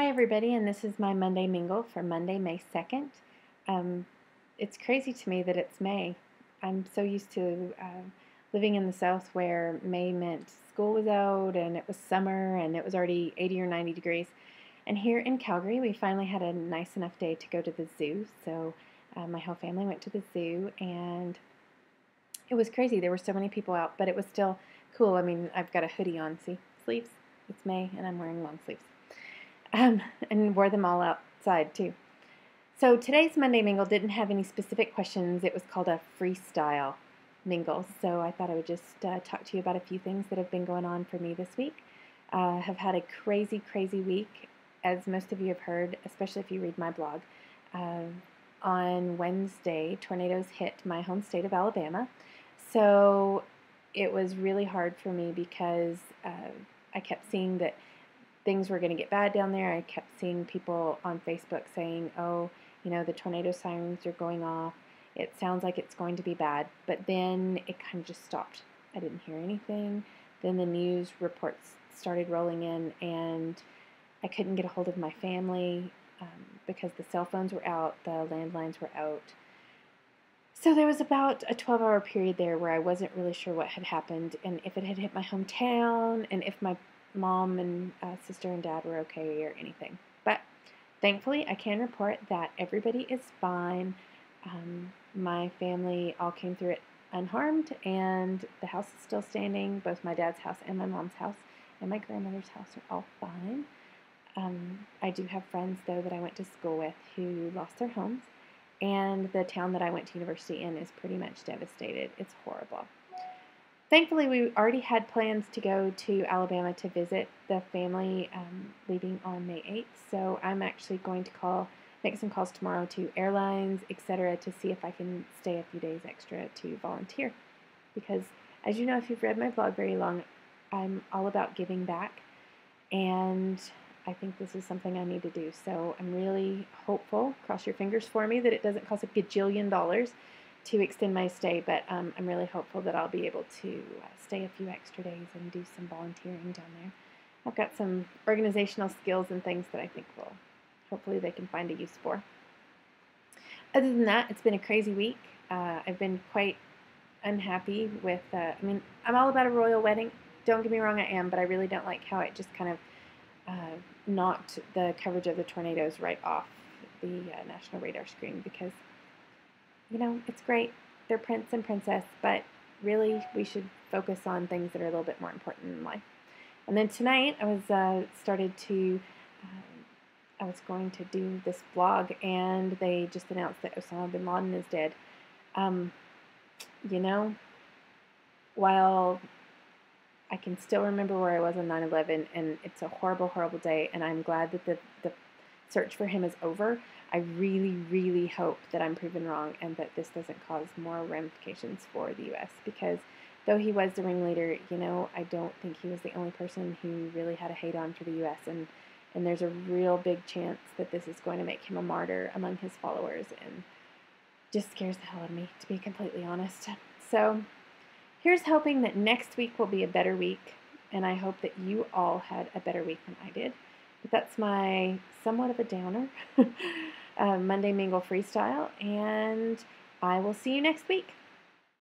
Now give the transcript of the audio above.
Hi everybody, and this is my Monday Mingle for Monday, May 2nd. It's crazy to me that it's May. I'm so used to living in the South where May meant school was out and it was summer and it was already 80 or 90 degrees. And here in Calgary, we finally had a nice enough day to go to the zoo. So my whole family went to the zoo and it was crazy. There were so many people out, but it was still cool. I mean, I've got a hoodie on, see, sleeves. It's May and I'm wearing long sleeves. And wore them all outside too. So today's Monday Mingle didn't have any specific questions. It was called a freestyle mingle. So I thought I would just talk to you about a few things that have been going on for me this week. Have had a crazy, crazy week, as most of you have heard, especially if you read my blog. On Wednesday, tornadoes hit my home state of Alabama. So it was really hard for me because I kept seeing that things were going to get bad down there. I kept seeing people on Facebook saying, oh, you know, the tornado sirens are going off. It sounds like it's going to be bad. But then it kind of just stopped. I didn't hear anything. Then the news reports started rolling in, and I couldn't get a hold of my family because the cell phones were out, the landlines were out. So there was about a 12-hour period there where I wasn't really sure what had happened and if it had hit my hometown and if my mom and sister and dad were okay or anything. But thankfully, I can report that everybody is fine. My family all came through it unharmed, and the house is still standing. Both my dad's house and my mom's house and my grandmother's house are all fine. I do have friends, though, that I went to school with who lost their homes, and the town that I went to university in is pretty much devastated. It's horrible. Thankfully, we already had plans to go to Alabama to visit the family leaving on May 8th, so I'm actually going to make some calls tomorrow to airlines, etc., to see if I can stay a few days extra to volunteer. Because, as you know, if you've read my blog very long, I'm all about giving back, and I think this is something I need to do. So I'm really hopeful, cross your fingers for me, that it doesn't cost $1 gajillion to extend my stay, but I'm really hopeful that I'll be able to stay a few extra days and do some volunteering down there. I've got some organizational skills and things that I think hopefully they can find a use for. Other than that, it's been a crazy week. I've been quite unhappy with, I'm all about a royal wedding. Don't get me wrong, I am, but I really don't like how it just kind of knocked the coverage of the tornadoes right off the national radar screen because, you know, it's great. They're prince and princess, but really we should focus on things that are a little bit more important in life. And then tonight I was I was going to do this vlog, and they just announced that Osama bin Laden is dead. You know, while I can still remember where I was on 9/11, and it's a horrible, horrible day, and I'm glad that the search for him is over. I really, really hope that I'm proven wrong and that this doesn't cause more ramifications for the U.S. because though he was the ringleader, you know, I don't think he was the only person who really had a hate on for the U.S. And there's a real big chance that this is going to make him a martyr among his followers, and just scares the hell out of me, to be completely honest. So here's hoping that next week will be a better week, and I hope that you all had a better week than I did. But that's my somewhat of a downer Monday Mingle freestyle, and I will see you next week.